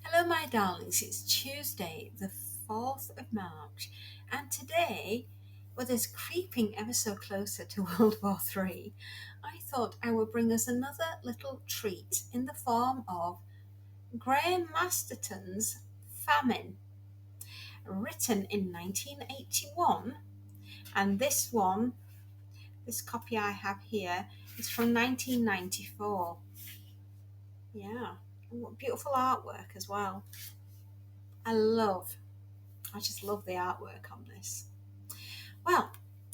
Hello, my darlings. It's Tuesday, the 4th of March, and today, with us creeping ever so closer to World War III, I thought I would bring us another little treat in the form of Graham Masterton's Famine, written in 1981, and this copy I have here, is from 1994. Yeah, what beautiful artwork as well. I love I just love the artwork on this. Well,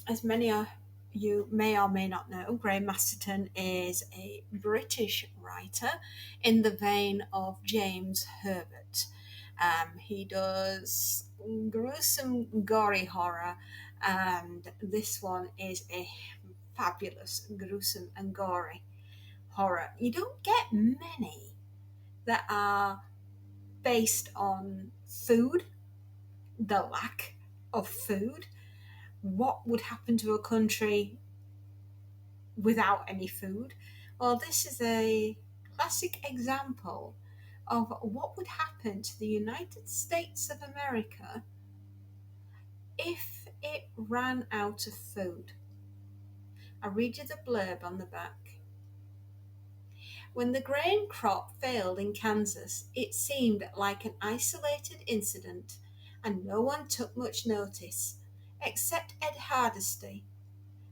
as many of you may or may not know, Graham Masterton is a British writer in the vein of James Herbert. He does gruesome, gory horror, and this one is a fabulous, gruesome, and gory horror. You don't get many that are based on food, the lack of food. What would happen to a country without any food? Well, this is a classic example of what would happen to the United States of America if it ran out of food. I'll read you the blurb on the back. When the grain crop failed in Kansas, it seemed like an isolated incident, and no one took much notice, except Ed Hardesty.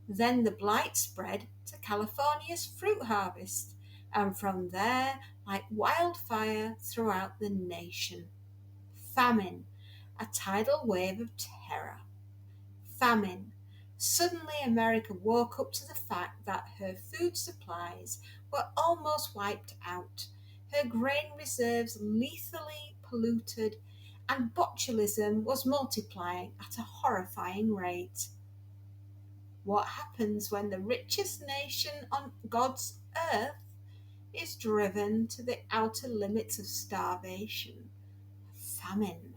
Then the blight spread to California's fruit harvest, and from there, like wildfire throughout the nation. Famine, a tidal wave of terror. Famine. Suddenly, America woke up to the fact that her food supplies were almost wiped out, her grain reserves lethally polluted, and botulism was multiplying at a horrifying rate. What happens when the richest nation on God's earth is driven to the outer limits of starvation? Famine.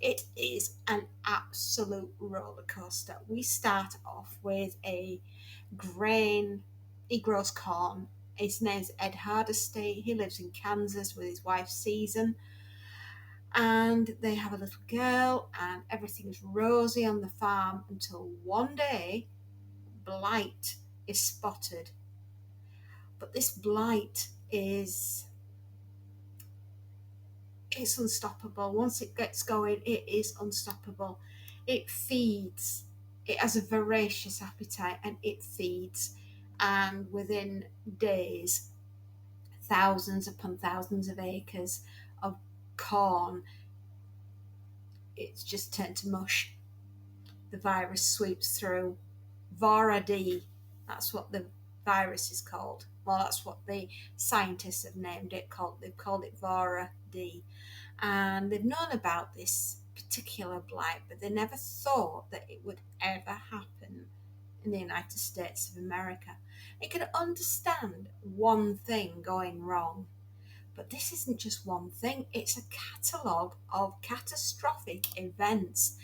It is an absolute roller coaster. We start off with a grain, he grows corn. His name's Ed Hardesty. He lives in Kansas with his wife Susan, and they have a little girl, and everything's rosy on the farm until one day blight is spotted. But this blight is it's unstoppable. Once it gets going, it is unstoppable. It feeds. It has a voracious appetite and it feeds. And within days, thousands upon thousands of acres of corn, it's just turned to mush. The virus sweeps through. Vara D, that's what the virus is called. Well, that's what the scientists have named it. They've called it Vara D, and they've known about this particular blight, but they never thought that it would ever happen in the United States of America. They could understand one thing going wrong, but this isn't just one thing, it's a catalogue of catastrophic events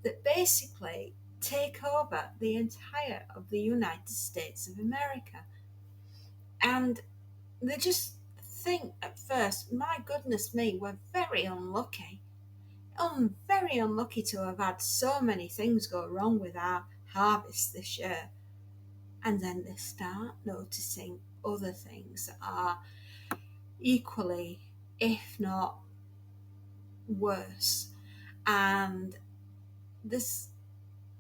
that basically take over the entire of the United States of America. And they just think at first, my goodness me, we're very unlucky. Very unlucky to have had so many things go wrong with our harvest this year. And then they start noticing other things that are equally, if not worse. And this,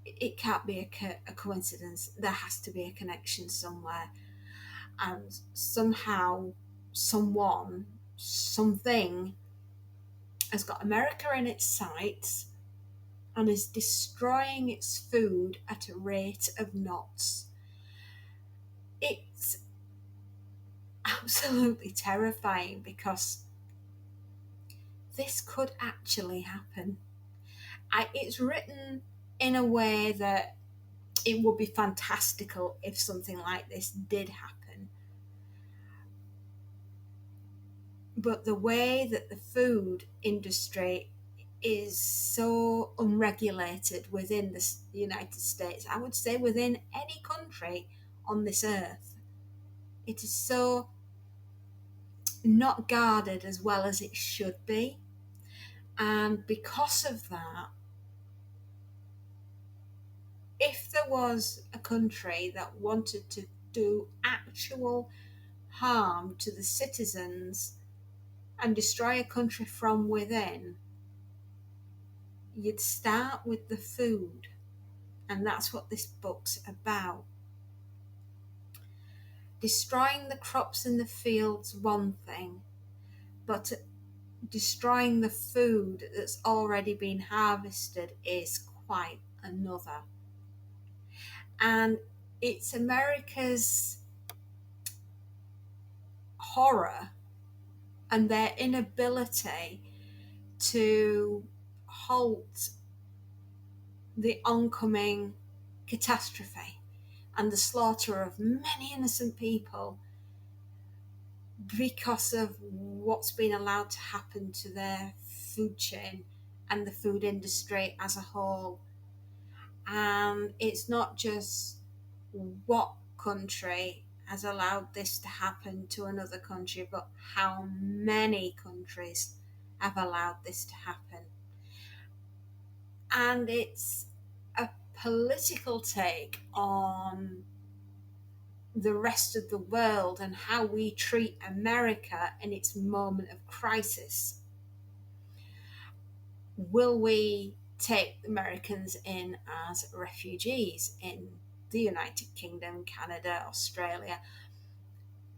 it can't be a coincidence. There has to be a connection somewhere. And somehow, someone, something has got America in its sights and is destroying its food at a rate of knots. It's absolutely terrifying because this could actually happen. It's written in a way that it would be fantastical if something like this did happen. But the way that the food industry is so unregulated within the United States, I would say within any country on this earth, it is so not guarded as well as it should be. And because of that, if there was a country that wanted to do actual harm to the citizens and destroy a country from within, you'd start with the food. And that's what this book's about. Destroying the crops in the fields, one thing, but destroying the food that's already been harvested is quite another. And it's America's horror and their inability to halt the oncoming catastrophe and the slaughter of many innocent people because of what's been allowed to happen to their food chain and the food industry as a whole. And it's not just what country has allowed this to happen to another country, but how many countries have allowed this to happen. And it's a political take on the rest of the world and how we treat America in its moment of crisis. Will we take Americans in as refugees in the United Kingdom, Canada, Australia,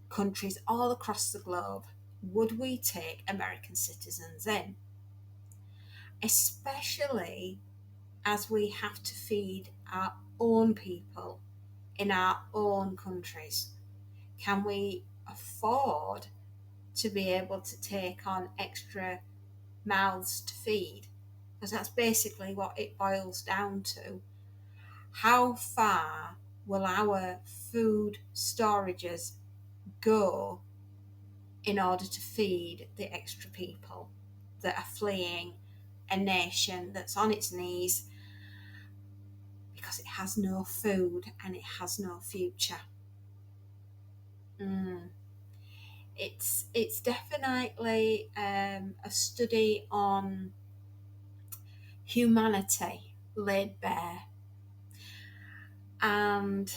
countries all across the globe? Would we take American citizens in? Especially as we have to feed our own people in our own countries. Can we afford to be able to take on extra mouths to feed? Because that's basically what it boils down to. How far will our food storages go in order to feed the extra people that are fleeing a nation that's on its knees because it has no food and it has no future? It's definitely a study on humanity laid bare, and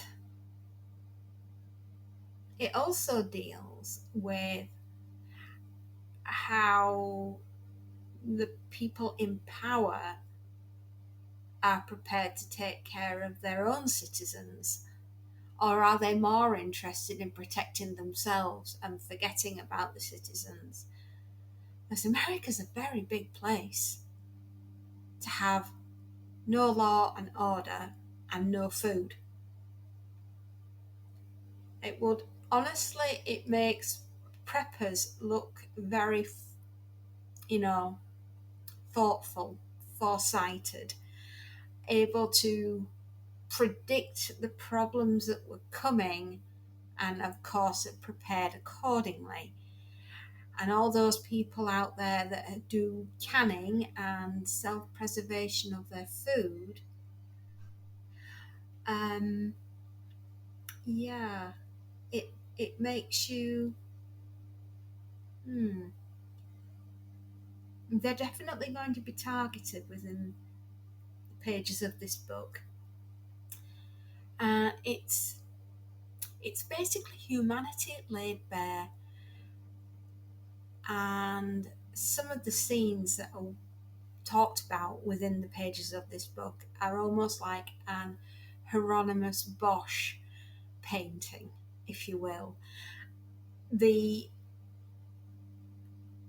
it also deals with how the people in power are prepared to take care of their own citizens, or are they more interested in protecting themselves and forgetting about the citizens? Because America's a very big place to have no law and order and no food. It would, honestly, it makes preppers look very, thoughtful, foresighted, able to predict the problems that were coming, and of course have prepared accordingly. And all those people out there that do canning and self-preservation of their food, yeah, it makes you, they're definitely going to be targeted within the pages of this book. It's basically humanity laid bare, and some of the scenes that are talked about within the pages of this book are almost like an Hieronymus Bosch painting, if you will. The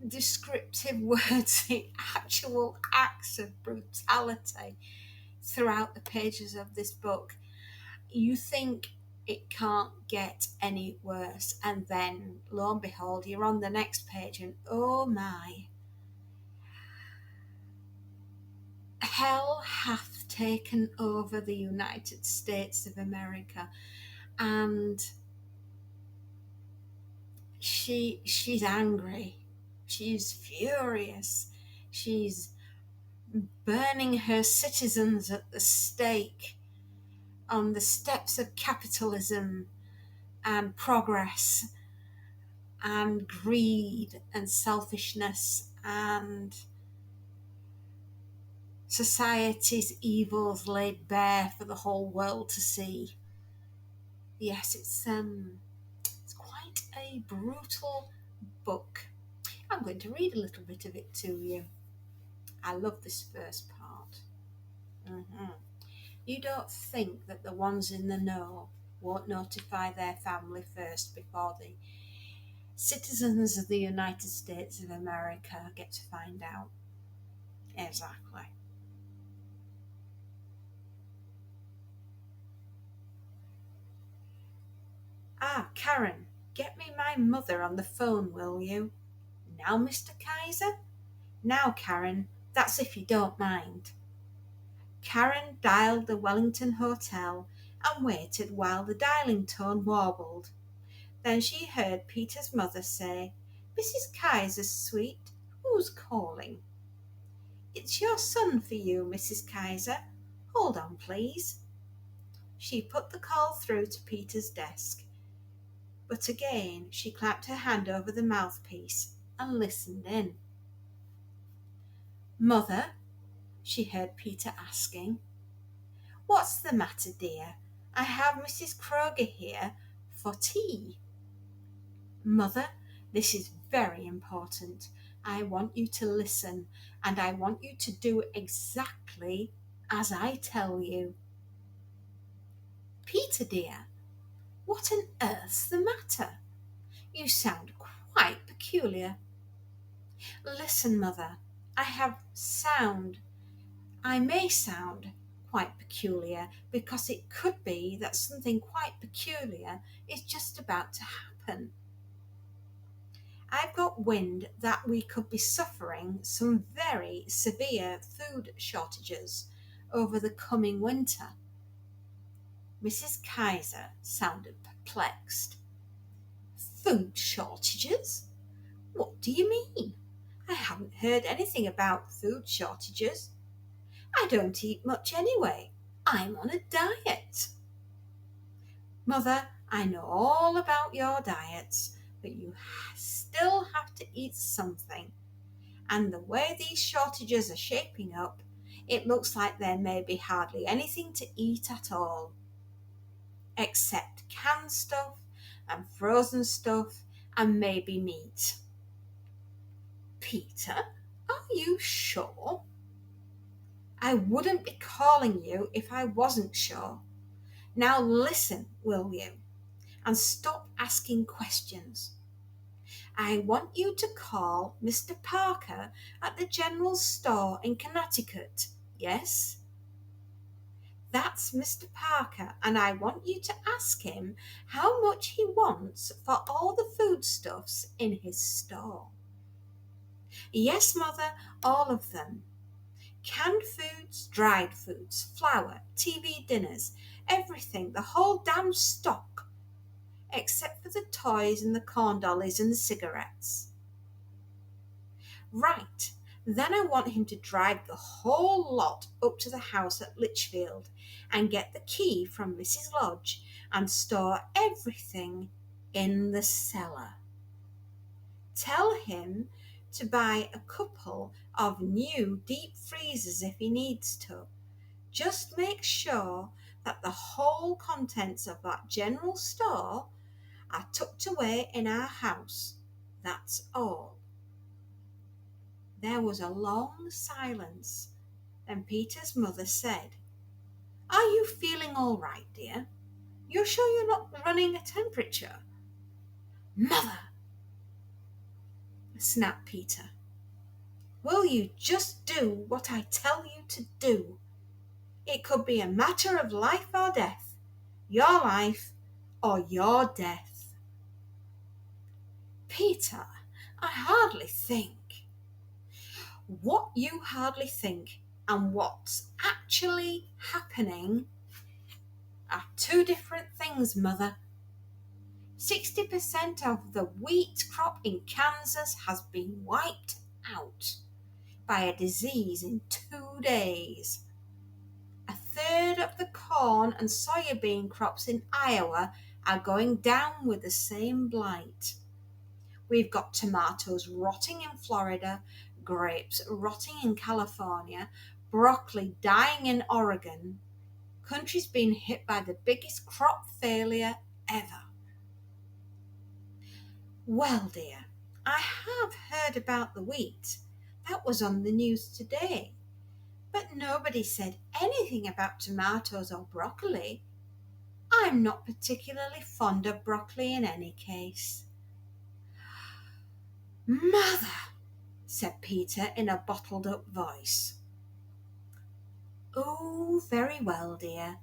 descriptive words, the actual acts of brutality throughout the pages of this book, you think it can't get any worse, and then lo and behold, you're on the next page and oh my, hell hath taken over the United States of America. And she's angry, she's furious, she's burning her citizens at the stake on the steps of capitalism and progress. and greed and selfishness and society's evils laid bare for the whole world to see. Yes, it's quite a brutal book. I'm going to read a little bit of it to you. I love this first part. Mhm. You don't think that the ones in the know won't notify their family first before the citizens of the United States of America get to find out. Exactly. Ah, Karen, get me my mother on the phone, will you? Now, Mr. Kaiser? Now, Karen, that's if you don't mind. Karen dialed the Wellington Hotel and waited while the dialing tone warbled. Then she heard Peter's mother say, Mrs. Kaiser's sweet, who's calling? It's your son for you, Mrs. Kaiser. Hold on, please. She put the call through to Peter's desk, but again she clapped her hand over the mouthpiece and listened in. Mother, she heard Peter asking, what's the matter, dear? I have Mrs. Kroger here for tea. Mother, this is very important. I want you to listen, and I want you to do exactly as I tell you. Peter, dear, what on earth's the matter? You sound quite peculiar. Listen, Mother, I may sound quite peculiar because it could be that something quite peculiar is just about to happen. I've got wind that we could be suffering some very severe food shortages over the coming winter. Mrs. Kaiser sounded perplexed. Food shortages? What do you mean? I haven't heard anything about food shortages. I don't eat much anyway. I'm on a diet. Mother, I know all about your diets, but you still have to eat something. And the way these shortages are shaping up, it looks like there may be hardly anything to eat at all, except canned stuff and frozen stuff and maybe meat. Peter, are you sure? I wouldn't be calling you if I wasn't sure. Now listen, will you? And stop asking questions. I want you to call Mr. Parker at the general store in Connecticut. Yes? That's Mr. Parker, and I want you to ask him how much he wants for all the foodstuffs in his store. Yes, Mother, all of them. Canned foods, dried foods, flour, TV dinners, everything, the whole damn stock, except for the toys and the corn dollies and the cigarettes. Right, then I want him to drive the whole lot up to the house at Litchfield and get the key from Mrs. Lodge and store everything in the cellar. Tell him to buy a couple of new deep freezers if he needs to. Just make sure that the whole contents of that general store are tucked away in our house. That's all. There was a long silence. Then Peter's mother said, Are you feeling all right, dear? You're sure you're not running a temperature? Mother, snapped Peter, will you just do what I tell you to do? It could be a matter of life or death, your life or your death. Peter, I hardly think. What you hardly think and what's actually happening are two different things, Mother. 60% of the wheat crop in Kansas has been wiped out by a disease in 2 days. A third of the corn and soybean crops in Iowa are going down with the same blight. We've got tomatoes rotting in Florida, grapes rotting in California, broccoli dying in Oregon. Country's been hit by the biggest crop failure ever. Well, dear, I have heard about the wheat. That was on the news today. But nobody said anything about tomatoes or broccoli. I'm not particularly fond of broccoli in any case. Mother, said Peter in a bottled up voice. Oh, very well, dear.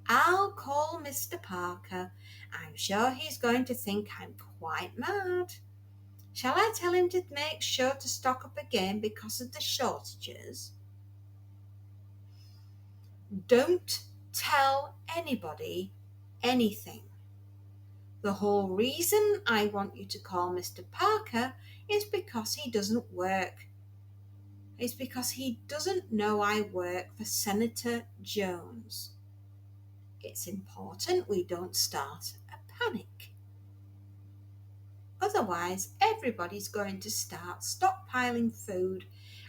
I'll call Mr. Parker. I'm sure he's going to think I'm quite mad. Shall I tell him to make sure to stock up again because of the shortages? Don't tell anybody anything. The whole reason I want you to call Mr. Parker is because he doesn't work. It's because he doesn't know I work for Senator Jones. It's important we don't start a panic. Otherwise, everybody's going to start stockpiling food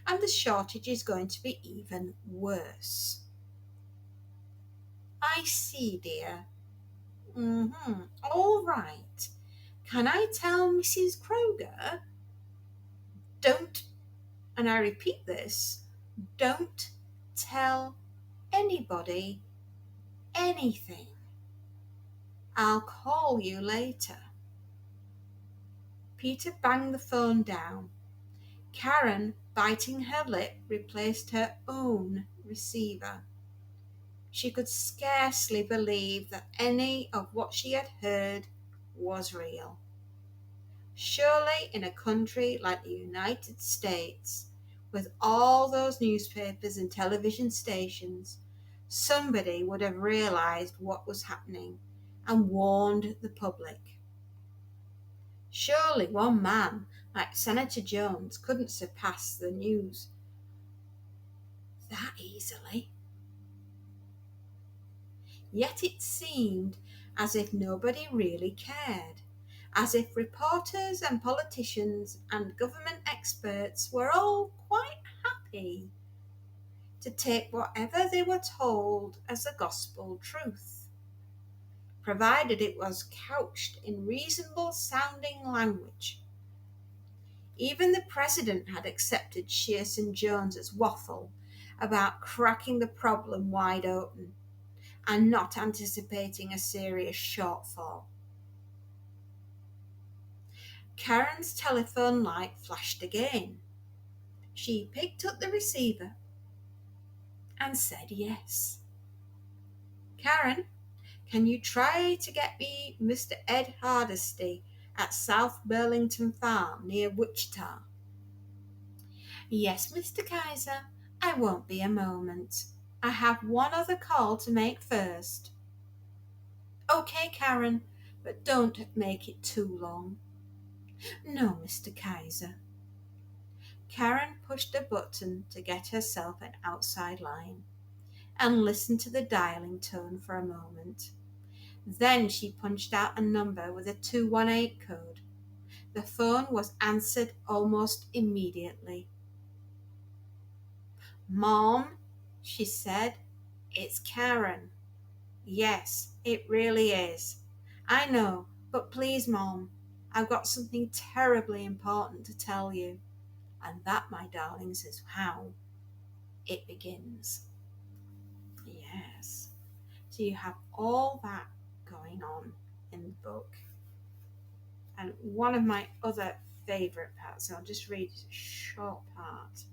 and the shortage is going to be even worse. I see, dear. All right. Can I tell Mrs. Kroger? Don't, and I repeat this, don't tell anybody anything. I'll call you later. Peter banged the phone down. Karen, biting her lip, replaced her own receiver. She could scarcely believe that any of what she had heard was real. Surely in a country like the United States, with all those newspapers and television stations, somebody would have realized what was happening and warned the public. Surely one man like Senator Jones couldn't surpass the news that easily. Yet it seemed as if nobody really cared, as if reporters and politicians and government experts were all quite happy to take whatever they were told as the gospel truth, provided it was couched in reasonable sounding language. Even the president had accepted Shearson Jones's waffle about cracking the problem wide open and not anticipating a serious shortfall. Karen's telephone light flashed again. She picked up the receiver and said yes. Karen, can you try to get me Mr. Ed Hardesty at South Burlington Farm near Wichita? Yes, Mr. Kaiser, I won't be a moment. I have one other call to make first. Okay, Karen, but don't make it too long. No, Mr. Kaiser. Karen pushed a button to get herself an outside line and listened to the dialing tone for a moment. Then she punched out a number with a 218 code. The phone was answered almost immediately. Mom, she said, it's Karen. Yes, it really is. I know, but please, Mom, I've got something terribly important to tell you. And that, my darlings, is how it begins. Yes. So you have all that going on in the book. And one of my other favourite parts, so I'll just read a short part.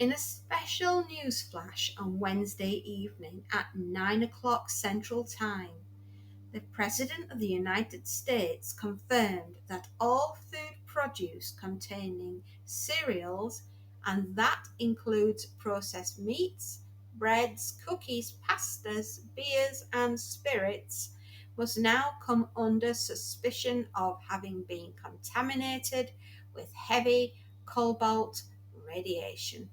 In a special news flash on Wednesday evening at 9 o'clock Central Time, the President of the United States confirmed that all food produce containing cereals, and that includes processed meats, breads, cookies, pastas, beers, and spirits, must now come under suspicion of having been contaminated with heavy cobalt radiation.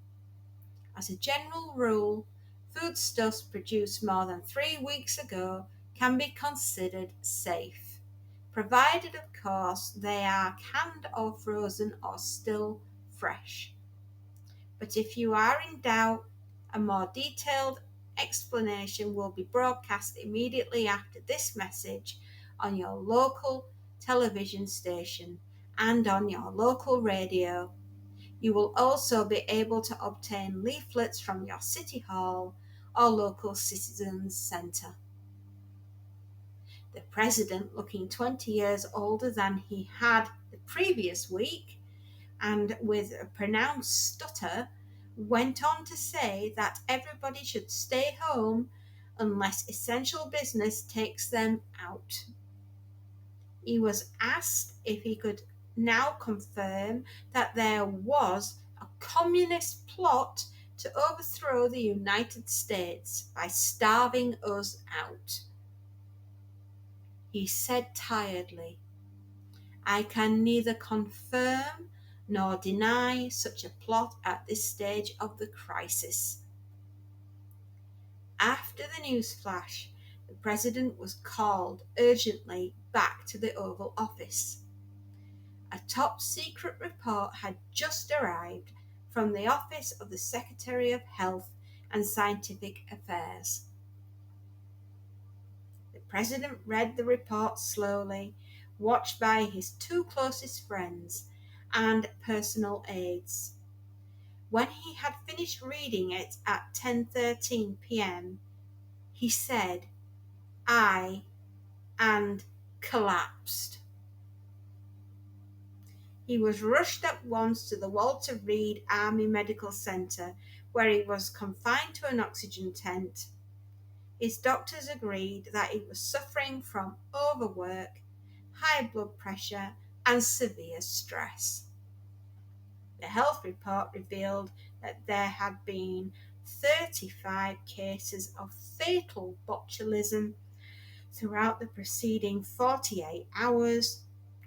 As a general rule, foodstuffs produced more than 3 weeks ago can be considered safe, provided, of course, they are canned or frozen or still fresh. But if you are in doubt, a more detailed explanation will be broadcast immediately after this message on your local television station and on your local radio. You will also be able to obtain leaflets from your city hall or local citizens centre. The president, looking 20 years older than he had the previous week, and with a pronounced stutter, went on to say that everybody should stay home unless essential business takes them out. He was asked if he could now confirm that there was a communist plot to overthrow the United States by starving us out. He said tiredly, "I can neither confirm nor deny such a plot at this stage of the crisis." After the news flash, the president was called urgently back to the Oval Office. A top secret report had just arrived from the Office of the Secretary of Health and Scientific Affairs. The president read the report slowly, watched by his two closest friends and personal aides. When he had finished reading it at 10:13 p.m., he said, "I," and collapsed. He was rushed at once to the Walter Reed Army Medical Center, where he was confined to an oxygen tent. His doctors agreed that he was suffering from overwork, high blood pressure, and severe stress. The health report revealed that there had been 35 cases of fatal botulism throughout the preceding 48 hours.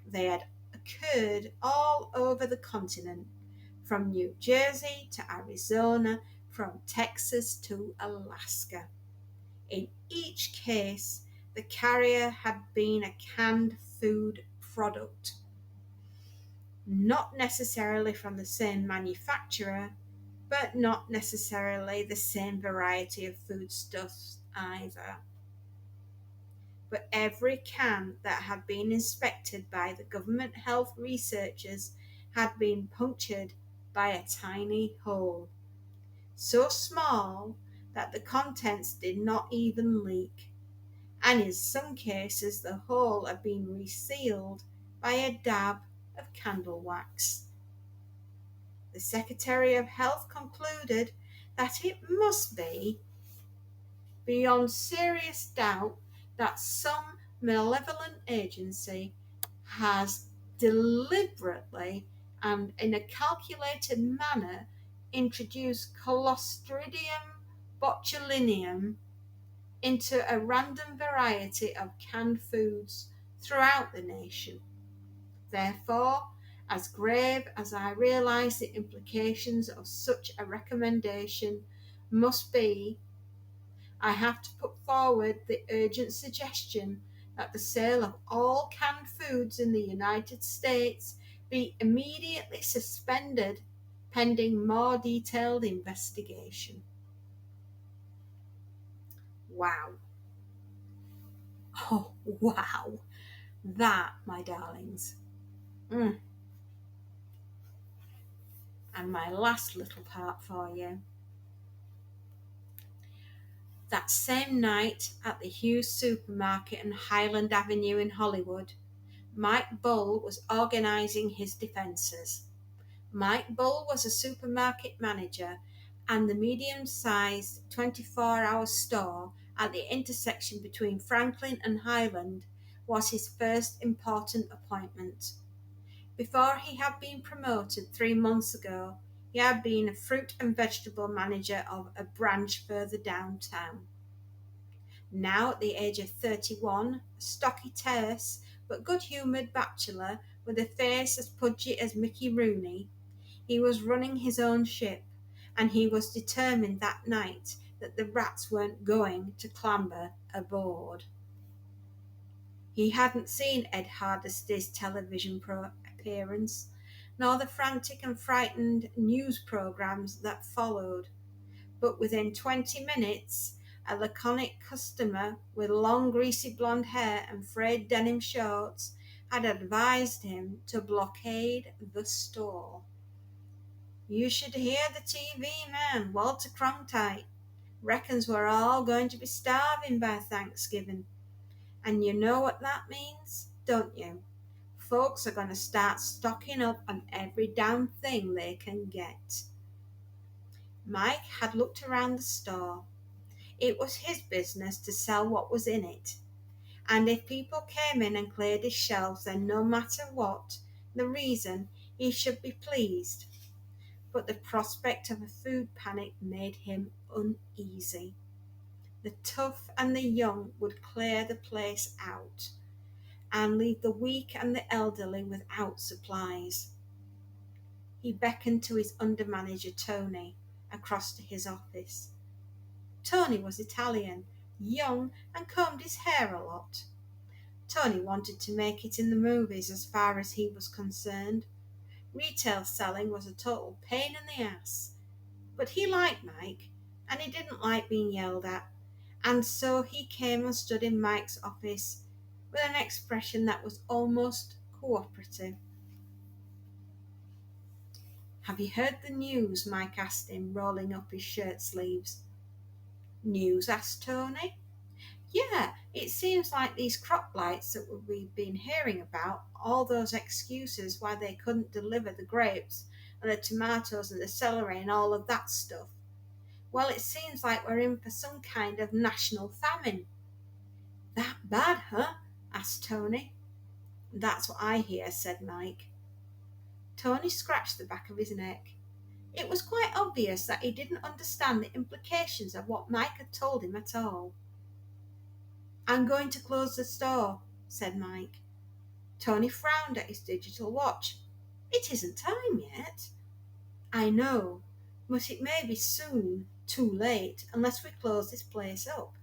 They had occurred all over the continent, from New Jersey to Arizona, from Texas to Alaska. In each case, the carrier had been a canned food product, not necessarily from the same manufacturer, but not necessarily the same variety of foodstuffs either. But every can that had been inspected by the government health researchers had been punctured by a tiny hole, so small that the contents did not even leak, and in some cases the hole had been resealed by a dab of candle wax. The Secretary of Health concluded that it must be beyond serious doubt that some malevolent agency has deliberately and in a calculated manner introduced Clostridium botulinum into a random variety of canned foods throughout the nation. Therefore, as grave as I realise the implications of such a recommendation must be, I have to put forward the urgent suggestion that the sale of all canned foods in the United States be immediately suspended pending more detailed investigation. Wow. Oh, wow. That, my darlings. And my last little part for you. That same night at the Hughes supermarket on Highland Avenue in Hollywood, Mike Bull was organising his defences. Mike Bull was a supermarket manager, and the medium-sized 24-hour store at the intersection between Franklin and Highland was his first important appointment. Before he had been promoted 3 months ago, he had been a fruit and vegetable manager of a branch further downtown. Now, at the age of 31, a stocky, terse, but good-humoured bachelor with a face as pudgy as Mickey Rooney, he was running his own ship, and he was determined that night that the rats weren't going to clamber aboard. He hadn't seen Ed Hardesty's television appearance, nor the frantic and frightened news programmes that followed, but within 20 minutes, a laconic customer with long greasy blonde hair and frayed denim shorts had advised him to blockade the store. "You should hear the TV man, Walter Cronkite. Reckons we're all going to be starving by Thanksgiving. And you know what that means, don't you? Folks are going to start stocking up on every damn thing they can get." Mike had looked around the store. It was his business to sell what was in it, and if people came in and cleared his shelves, then no matter what the reason, he should be pleased. But the prospect of a food panic made him uneasy. The tough and the young would clear the place out and leave the weak and the elderly without supplies. He beckoned to his under-manager Tony across to his office. Tony was Italian, young, and combed his hair a lot. Tony wanted to make it in the movies as far as he was concerned. Retail selling was a total pain in the ass. But he liked Mike, and he didn't like being yelled at, and so he came and stood in Mike's office with an expression that was almost cooperative. "Have you heard the news?" Mike asked him, rolling up his shirt sleeves. "News?" asked Tony. "Yeah, it seems like these crop blights that we've been hearing about, all those excuses why they couldn't deliver the grapes and the tomatoes and the celery and all of that stuff. Well, it seems like we're in for some kind of national famine." "That bad, huh?" asked Tony. "That's what I hear," said Mike. Tony scratched the back of his neck. It was quite obvious that he didn't understand the implications of what Mike had told him at all. "I'm going to close the store," said Mike. Tony frowned at his digital watch. "It isn't time yet." "I know, but it may be soon too late unless we close this place up."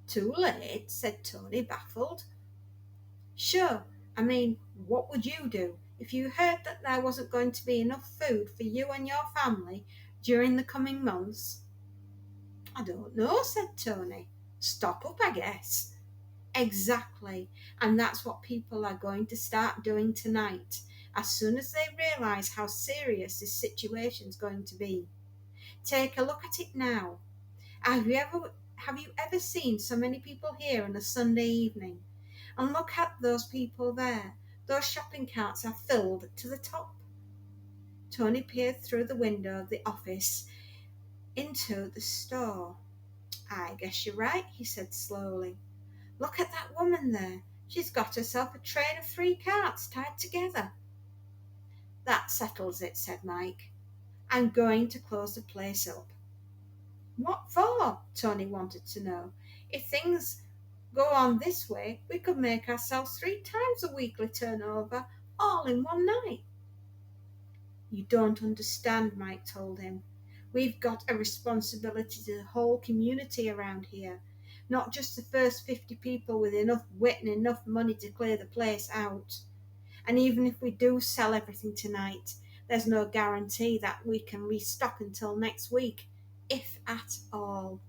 "Too late?" said Tony, baffled. "Sure. I mean, what would you do if you heard that there wasn't going to be enough food for you and your family during the coming months?" "I don't know," said Tony. "Stock up, I guess." "Exactly, and that's what people are going to start doing tonight, as soon as they realise how serious this situation's going to be. Take a look at it now. Have you ever seen so many people here on a Sunday evening? And look at those people there. Those shopping carts are filled to the top." Tony peered through the window of the office into the store. "I guess you're right," he said slowly. "Look at that woman there. She's got herself a train of 3 carts tied together." "That settles it," said Mike. "I'm going to close the place up." "What for?" Tony wanted to know. "If things go on this way, we could make ourselves 3 times the weekly turnover all in one night." "You don't understand," Mike told him. "We've got a responsibility to the whole community around here, not just the first 50 people with enough wit and enough money to clear the place out. And even if we do sell everything tonight, there's no guarantee that we can restock until next week, if at all."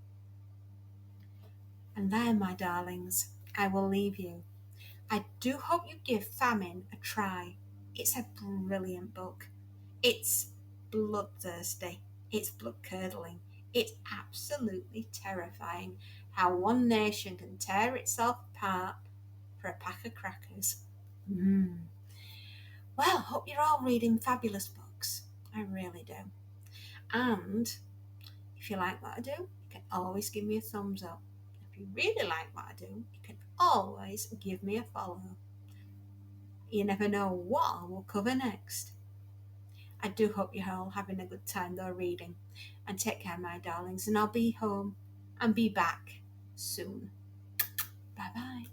And there, my darlings, I will leave you. I do hope you give Famine a try. It's a brilliant book. It's bloodthirsty. It's blood-curdling. It's absolutely terrifying how one nation can tear itself apart for a pack of crackers. Well, hope you're all reading fabulous books. I really do. And if you like what I do, you can always give me a thumbs up. If you really like what I do, you can always give me a follow. You never know what I will cover next. I do hope you're all having a good time though reading. And take care, my darlings, and I'll be home and be back soon. Bye bye.